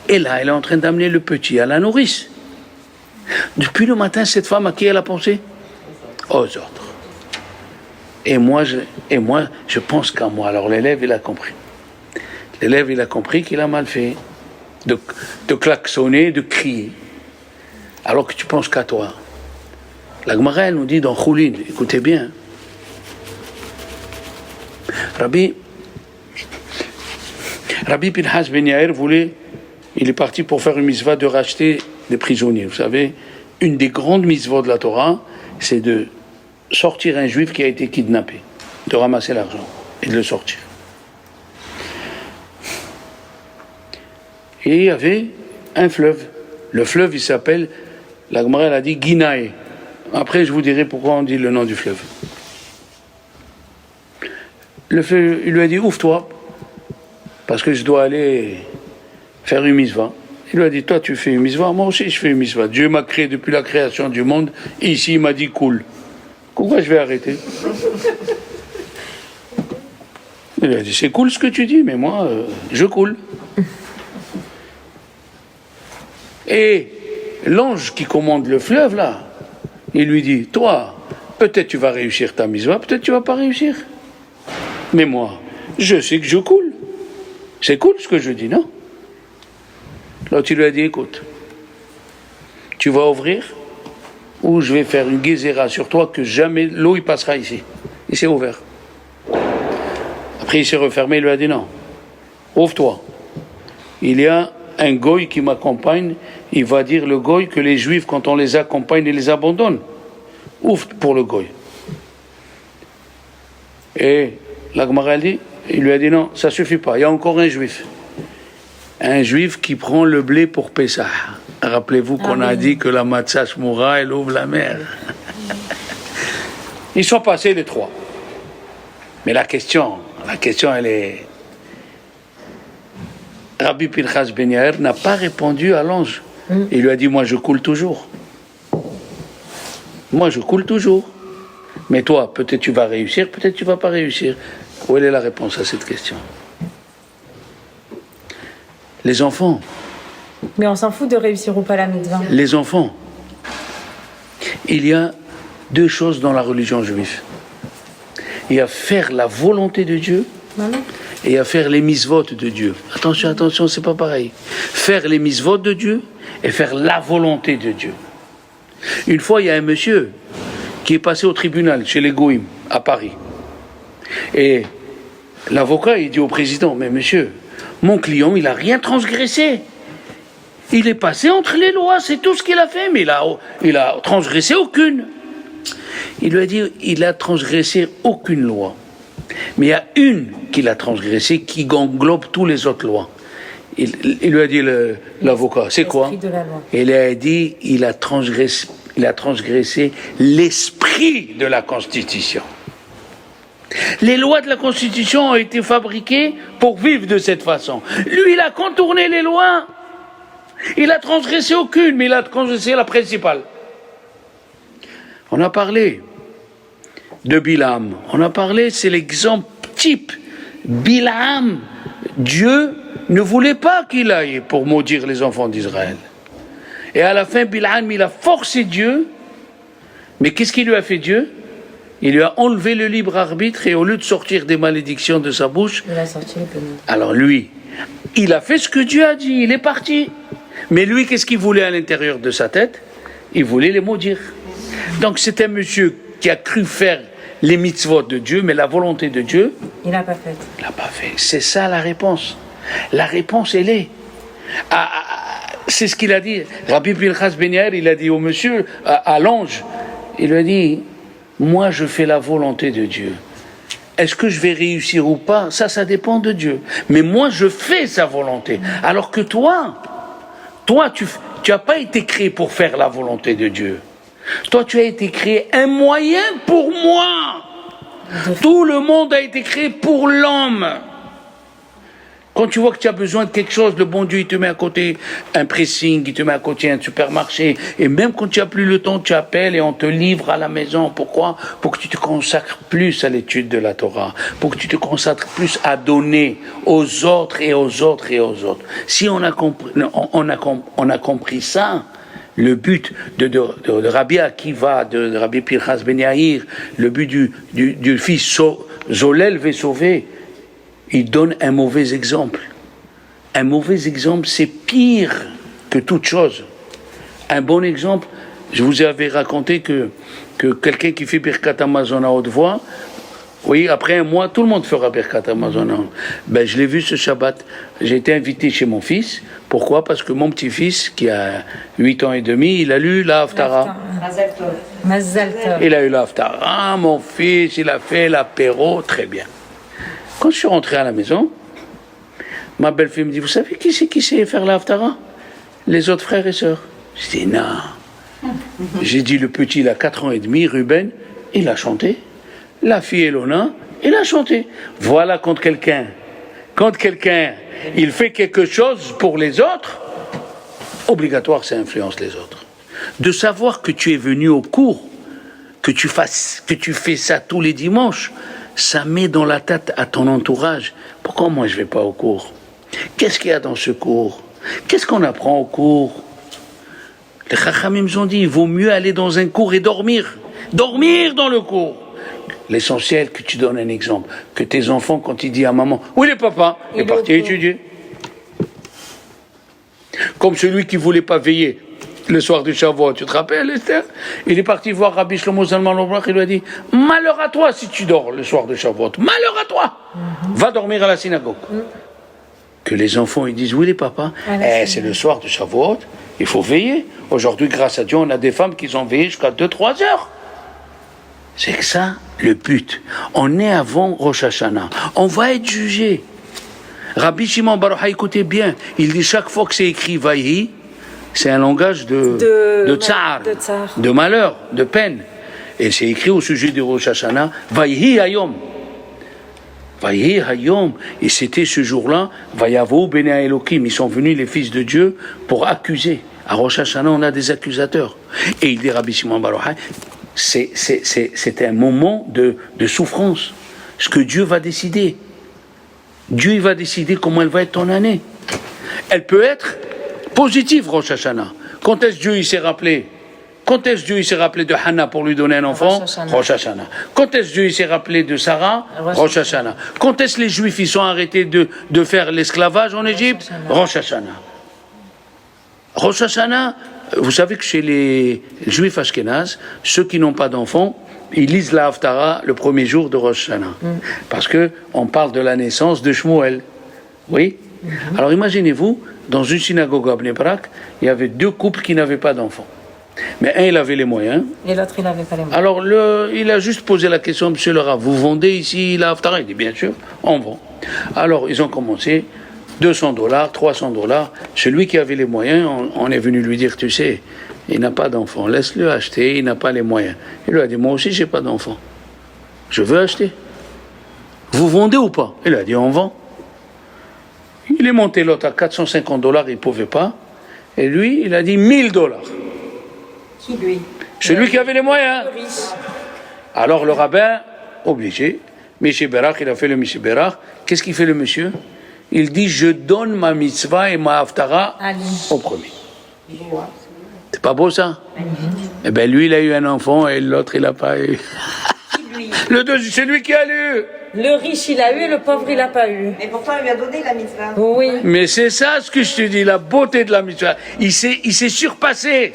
Speaker 1: Et là, elle est en train d'amener le petit à la nourrice. Depuis le matin, cette femme, à qui elle a pensé? Aux autres. Et moi, je pense qu'à moi. Alors l'élève, il a compris. L'élève, il a compris qu'il a mal fait de klaxonner, de crier. Alors que tu penses qu'à toi. La Gemara, elle nous dit dans Choulin, écoutez bien. Rabbi Pinhas Ben Yair il est parti pour faire une mitzvah de racheter des prisonniers. Vous savez, une des grandes mitzvahs de la Torah, c'est de sortir un juif qui a été kidnappé, de ramasser l'argent et de le sortir. Et il y avait un fleuve. Le fleuve, il s'appelle, la Gemara, elle a dit Guinae. Après, je vous dirai pourquoi on dit le nom du fleuve. Le fleuve, il lui a dit, ouvre-toi, parce que je dois aller faire une mitzvah. Il lui a dit, toi, tu fais une mitzvah, moi aussi, je fais une mitzvah. Dieu m'a créé depuis la création du monde, et ici, il m'a dit, cool. Pourquoi je vais arrêter? Il a dit, c'est cool ce que tu dis, mais moi, je coule. Et l'ange qui commande le fleuve, là, il lui dit, toi, peut-être tu vas réussir ta mitzvah, peut-être tu vas pas réussir. Mais moi, je sais que je coule. C'est cool ce que je dis, non? L'autre, il lui a dit, écoute, tu vas ouvrir, ou je vais faire une gézéra sur toi que jamais l'eau il passera ici. Il s'est ouvert. Après, il s'est refermé, il lui a dit, non, ouvre-toi. Il y a un goy qui m'accompagne, il va dire le goy que les juifs, quand on les accompagne, ils les abandonnent. Ouvre pour le goy. Et la Gemara dit, il lui a dit non, ça suffit pas, il y a encore un juif. Un juif qui prend le blé pour Pessah. Rappelez-vous qu'on a dit que la matzah shmoura, elle ouvre la mer. Ils sont passés les 3. Mais la question, elle est... Rabbi Pinchas Ben Yair n'a pas répondu à l'ange. Il lui a dit, moi je coule toujours. Moi je coule toujours. Mais toi, peut-être tu vas réussir, peut-être tu vas pas réussir. Où est la réponse à cette question? Les enfants.
Speaker 3: Mais on s'en fout de réussir ou pas la mitzvah.
Speaker 1: Les enfants. Il y a deux choses dans la religion juive. Il y a faire la volonté de Dieu et il y a faire les mitzvot de Dieu. Attention, c'est pas pareil. Faire les mitzvot de Dieu et faire la volonté de Dieu. Une fois, il y a un monsieur qui est passé au tribunal chez les Goïm à Paris. Et l'avocat, il dit au président, mais monsieur, mon client, il n'a rien transgressé. Il est passé entre les lois, c'est tout ce qu'il a fait, mais il a transgressé aucune. Il lui a dit, il a transgressé aucune loi. Mais il y a une qu'il a transgressée qui englobe toutes les autres lois. Il lui a dit, l'avocat, c'est quoi? Il a dit, il a transgressé l'esprit de la Constitution. Les lois de la Constitution ont été fabriquées pour vivre de cette façon. Lui, il a contourné les lois. Il a transgressé aucune, mais il a transgressé la principale. On a parlé de Bilam. On a parlé, c'est l'exemple type. Bilam, Dieu ne voulait pas qu'il aille pour maudire les enfants d'Israël. Et à la fin, Bilam, il a forcé Dieu. Mais qu'est-ce qu'il lui a fait Dieu? Il lui a enlevé le libre arbitre et au lieu de sortir des malédictions de sa bouche,
Speaker 3: il a sorti les pénaux.
Speaker 1: Alors lui, il a fait ce que Dieu a dit, il est parti. Mais lui, qu'est-ce qu'il voulait à l'intérieur de sa tête? Il voulait les maudire. Donc c'est un monsieur qui a cru faire les mitzvot de Dieu, mais la volonté de Dieu,
Speaker 3: il n'a pas fait.
Speaker 1: Il n'a pas fait. C'est ça la réponse. La réponse, elle est. C'est ce qu'il a dit. Rabbi Pinchas Ben Yair, il a dit au monsieur, à l'ange, il lui a dit, moi je fais la volonté de Dieu. Est-ce que je vais réussir ou pas? Ça dépend de Dieu. Mais moi je fais sa volonté. Alors que toi, tu n'as pas été créé pour faire la volonté de Dieu. Toi, tu as été créé un moyen pour moi. Tout le monde a été créé pour l'homme. Quand tu vois que tu as besoin de quelque chose, le bon Dieu, il te met à côté un pressing, il te met à côté un supermarché. Et même quand tu n'as plus le temps, tu appelles et on te livre à la maison. Pourquoi? Pour que tu te consacres plus à l'étude de la Torah. Pour que tu te consacres plus à donner aux autres et aux autres et aux autres. Si on a compris ça, le but de Rabbi Akiva, de Rabbi Pinchas Ben Yair, le but du fils Zolel Vesové, il donne un mauvais exemple. Un mauvais exemple, c'est pire que toute chose. Un bon exemple, je vous avais raconté que quelqu'un qui fait Birkat Hamazon à haute voix, oui, après un mois, tout le monde fera Birkat Hamazon. Ben, je l'ai vu ce Shabbat. J'ai été invité chez mon fils. Pourquoi? Parce que mon petit-fils, qui a 8 ans et demi, il a lu la Haftara.
Speaker 3: Mazal Tov.
Speaker 1: Il a eu la Haftara. Mon fils, il a fait l'apéro. Très bien. Quand je suis rentré à la maison, ma belle-fille me dit, vous savez qui sait faire la Haftara? Les autres frères et sœurs. Je dis, non. J'ai dit, le petit, il a 4 ans et demi, Ruben, il a chanté. La fille Elona, il a chanté. Voilà quand quelqu'un, il fait quelque chose pour les autres, obligatoire, ça influence les autres. De savoir que tu es venu au cours, que tu fais ça tous les dimanches, ça met dans la tête à ton entourage. Pourquoi moi je ne vais pas au cours? Qu'est-ce qu'il y a dans ce cours? Qu'est-ce qu'on apprend au cours? Les Chachamim ont dit, il vaut mieux aller dans un cours et dormir. Dormir dans le cours. L'essentiel, que tu donnes un exemple. Que tes enfants, quand ils disent à maman, où est le papa? Il est parti étudier. Comme celui qui ne voulait pas veiller le soir du Shavuot, tu te rappelles, Esther? Il est parti voir Rabbi Shlomo Zalman Auerbach, il lui a dit, malheur à toi si tu dors le soir de Shavuot, malheur à toi, va dormir à la synagogue. Que les enfants ils disent, où est le papa? C'est le soir de Shavuot, il faut veiller. Aujourd'hui, grâce à Dieu, on a des femmes qui ont veillé jusqu'à 2-3 heures. C'est que ça, le but. On est avant Rosh Hashanah. On va être jugé. Rabbi Shimon Bar Yochai, écoutez bien, il dit chaque fois que c'est écrit Vaïhi, c'est un langage de tsar, de malheur, de peine. Et c'est écrit au sujet de Rosh Hashanah, Vaïhi Hayom. Voyez, Hayom, et c'était ce jour-là, Vayavo Bene Elohim, ils sont venus les fils de Dieu pour accuser. À Rosh Hashanah, on a des accusateurs. Et il dit Rabbi Shimon Bar Yochai, c'est un moment de souffrance. Ce que Dieu va décider. Dieu il va décider comment elle va être ton année. Elle peut être positive, Rosh Hashanah. Quand est-ce que Dieu il s'est rappelé? Quand est-ce que Dieu il s'est rappelé de Hannah pour lui donner un enfant? Rosh Hashanah. Quand est-ce que Dieu il s'est rappelé de Sarah? Rosh Hashanah. Quand est-ce que les Juifs ils sont arrêtés de faire l'esclavage en Égypte? Rosh Hashanah. Rosh Hashanah, vous savez que chez les Juifs ashkénazes, ceux qui n'ont pas d'enfants, ils lisent la Haftara le premier jour de Rosh Hashanah. Parce qu'on parle de la naissance de Shmuel. Oui? Alors imaginez-vous, dans une synagogue à Bnei Brak, il y avait 2 couples qui n'avaient pas d'enfants. Mais un, il avait les moyens.
Speaker 3: Et l'autre, il n'avait pas les moyens.
Speaker 1: Alors il a juste posé la question, monsieur le Rav, vous vendez ici la Haftara? Il dit, bien sûr, on vend. Alors ils ont commencé, $200, $300. Celui qui avait les moyens, on est venu lui dire, tu sais, il n'a pas d'enfant, laisse-le acheter, il n'a pas les moyens. Il lui a dit, moi aussi, j'ai pas d'enfant. Je veux acheter. Vous vendez ou pas? Il a dit, on vend. Il est monté l'autre à $450, il ne pouvait pas. Et lui, il a dit $1000.
Speaker 3: Qui, lui?
Speaker 1: Celui qui avait les moyens.
Speaker 3: Le riche.
Speaker 1: Alors le rabbin, obligé, Miché Berach, il a fait le Miché Berach. Qu'est-ce qu'il fait le monsieur? Il dit, je donne ma mitzvah et ma haftara au premier. C'est pas beau ça? Eh bien lui, il a eu un enfant et l'autre, il n'a pas eu. Le deuxième, c'est lui qui a eu.
Speaker 3: Le riche, il a eu, le pauvre, il n'a pas eu.
Speaker 4: Mais pourtant, il lui a donné la mitzvah.
Speaker 3: Oui.
Speaker 1: Mais c'est ça ce que je te dis, la beauté de la mitzvah. Il s'est surpassé.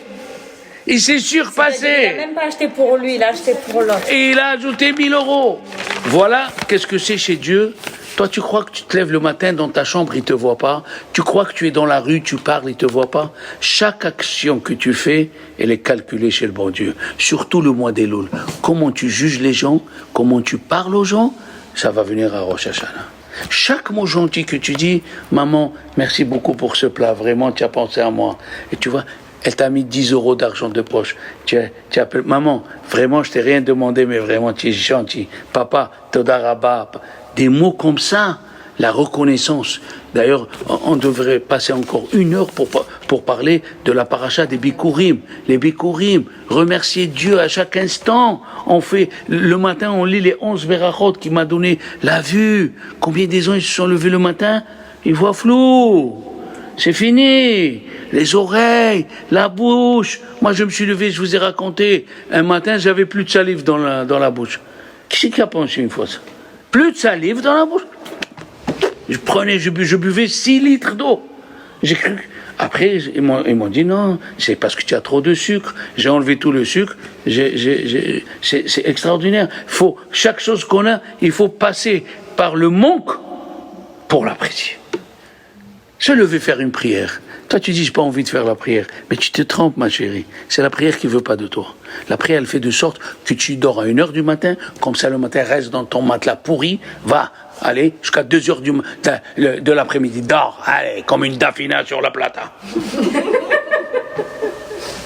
Speaker 1: Il s'est surpassé.
Speaker 3: Il n'a même pas acheté pour lui, il a acheté pour l'autre.
Speaker 1: Et il a ajouté 1000 €. Voilà, qu'est-ce que c'est chez Dieu? Toi, tu crois que tu te lèves le matin dans ta chambre, il ne te voit pas. Tu crois que tu es dans la rue, tu parles, il ne te voit pas. Chaque action que tu fais, elle est calculée chez le bon Dieu. Surtout le mois d'Elul. Comment tu juges les gens, comment tu parles aux gens, ça va venir à Rosh Hashanah. Chaque mot gentil que tu dis, maman, merci beaucoup pour ce plat, vraiment, tu as pensé à moi. Et tu vois, elle t'a mis 10 € d'argent de poche. Tu appelles, maman, vraiment, je t'ai rien demandé, mais vraiment, tu es gentil. Papa, Toda Rabba. Des mots comme ça, la reconnaissance. D'ailleurs, on devrait passer encore 1 heure pour parler de la paracha des Bikurim. Les Bikurim, remercier Dieu à chaque instant. On fait, le matin, on lit les 11 Berachot qui m'a donné la vue. Combien des gens ils se sont levés le matin? Ils voient flou. C'est fini. Les oreilles, la bouche. Moi, je me suis levé, je vous ai raconté. Un matin, j'avais plus de salive dans la bouche. Qui c'est qui a pensé une fois ça? Plus de salive dans la bouche. Je buvais 6 litres d'eau. J'ai cru. Après, ils m'ont dit non, c'est parce que tu as trop de sucre. J'ai enlevé tout le sucre. C'est extraordinaire. Chaque chose qu'on a, il faut passer par le manque pour l'apprécier. Se lever faire une prière. Toi, tu dis, j'ai pas envie de faire la prière. Mais tu te trompes, ma chérie. C'est la prière qui veut pas de toi. La prière, elle fait de sorte que tu dors à 1 h du matin. Comme ça, le matin, reste dans ton matelas pourri. Va, allez, jusqu'à 2 h de l'après-midi. Dors, allez, comme une dafina sur la plata.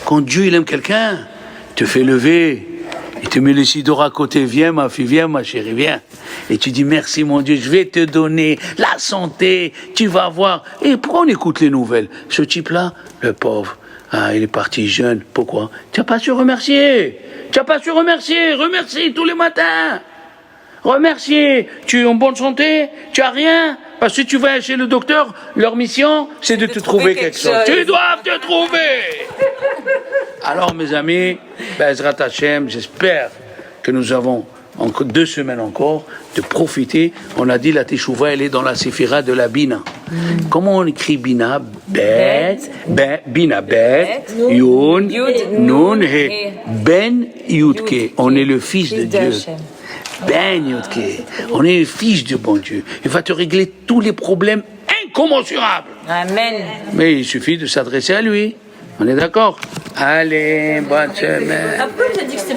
Speaker 1: Quand Dieu, il aime quelqu'un, il te fait lever. Il te met le sidor à côté. Viens, ma fille, viens, ma chérie, viens. Et tu dis, merci, mon Dieu, je vais te donner la santé. Tu vas voir. Et pourquoi on écoute les nouvelles? Ce type-là, le pauvre, il est parti jeune. Pourquoi? Tu n'as pas su remercier. Tu n'as pas su remercier. Remercie tous les matins. Remercier. Tu es en bonne santé? Tu n'as rien? Parce que si tu vas chez le docteur, leur mission, c'est de te trouver quelque chose. Tu dois te trouver. Alors, mes amis, Bezrat Hashem, j'espère que nous avons encore 2 semaines encore de profiter. On a dit la Teshuvah, elle est dans la Séphira de la Bina. Comment on écrit Bina? Bina, Bet, Yun, Nun, He. Ben Yudke. On est le fils de Dieu. Ben Yudke. On est le fils du bon Dieu. Il va te régler tous les problèmes incommensurables.
Speaker 3: Amen.
Speaker 1: Mais il suffit de s'adresser à lui. On est d'accord? Allez, bonne semaine.
Speaker 3: Après, tu as dit que c'était